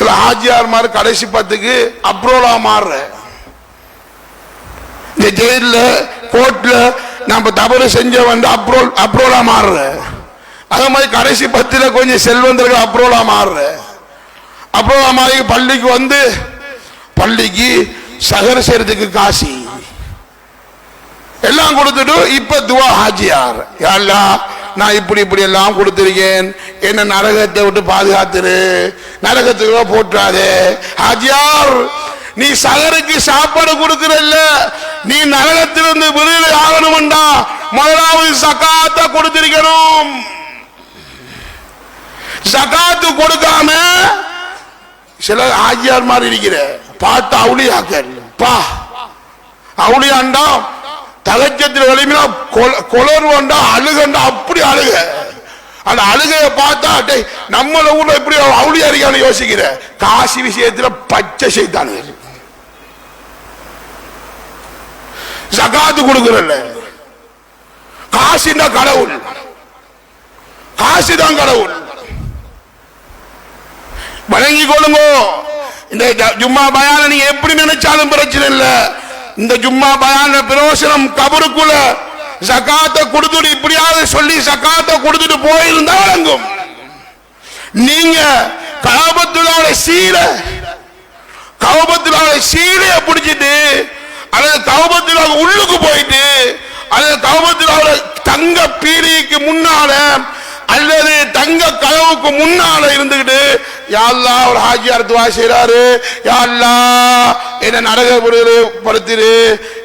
சில ஹாஜியார் மாதிரி கடைசி பத்துக்கு அப்ரோலா மாறுற இந்த ஜெயில கோர்ட்ல நம்ம தவறு செஞ்ச வந்து அப்ரோலா மாறுற அதே மாதிரி கடைசி பத்துல கொஞ்சம் செல்வந்தர்கள் அப்ரோலா மாறுற அப்ரோலா மாதிரி பள்ளிக்கு வந்து பள்ளிக்கு சகர் செய்யறதுக்கு காசி எல்லாம் கொடுத்துட்டு இப்ப துவா ஹாஜியார் யா அல்லாஹ் நான் இப்படி எல்லாம் கொடுத்திருக்கேன் என்ன நரகத்தை விட்டு பாதுகாத்துரு நரகத்துக்கு போட்டுறாதே ஹாஜியார் நீ சகருக்கு சாப்பாடு கொடுக்கிறல்ல நீ நரகத்திலிருந்து விடுதலை ஆகணும்டா முதலாவது சகாத்தை கொடுத்திருக்கணும் சகாத்து கொடுக்காம சில ஹாஜியார் மாதிரி இருக்கிற பார்த்து அவுளியாக்கள் பா அவுளியாண்டா தகச்சத்தில் வெளிமையா கொலர்வண்டா அழுகண்டா அப்படி அழுக அந்த அழுகைய பார்த்தா நம்மள ஊர்ல எப்படி அவுளியா இருக்கான்னு யோசிக்கிற காசி விஷயத்துல பச்சை செய்தானு ஜகாத்து கொடுக்கறல்ல காசின்னா கடவுள் காசிதான் கடவுள் வணங்கி கொள்ளுங்க இந்த ஜும்மா பயான நீங்க எப்படி நினைச்சாலும் பிரச்சனை இல்ல இந்த ஜும்மா பயான பிரயோசனம் கபருக்குள்ள ஜகாத்தை கொடுத்துட்டு இப்படியாவது சொல்லி ஜகாத்தை கொடுத்துட்டு போயிருந்தா வழங்கும் நீங்க கஅபத்துல்லாஹ்வுடைய சீலைய பிடிச்சிட்டு அல்லது கஅபத்துல்லாஹ் உள்ளுக்கு போயிட்டு அல்லது கஅபத்துல்லாஹ்வுடைய தங்க பீலிக்கு முன்னால அல்லது தங்க கதவுக்கு முன்னால இருந்துகிட்டு யா அல்லாஹ் ஒரு ஹாஜியார் துஆ செய்றாரு யா அல்லாஹ் என்ன நரகப்படுத்திரு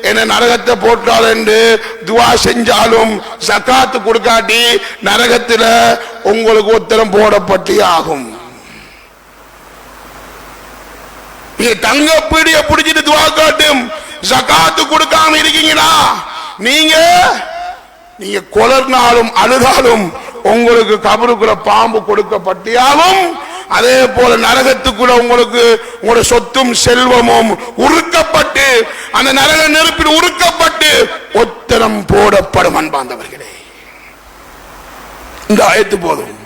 என்ன நரகத்தை போட்டால் என்று துஆ செஞ்சாலும் ஜகாத் கொடுக்காட்டி நரகத்துல உங்களுக்கு உத்தரம் போடப்பட்டே ஆகும் நீ தங்க பீடியை பிடிச்சிட்டு துஆ காட்டும் ஜகாத் கொடுக்காம இருக்கீங்களா நீங்க கொலர்னாலும் அழுதாலும் உங்களுக்கு கபருக்குள்ள பாம்பு கொடுக்கப்பட்டியாலும் அதே போல நரகத்துக்குள்ள உங்களுக்கு உங்களுடைய சொத்தும் செல்வமும் உருக்கப்பட்டு அந்த நரக நெருப்பில் உருக்கப்பட்டு உத்தரம் போடப்படும் அன்பார்ந்தவர்களே இந்த ஆயத்து போதும்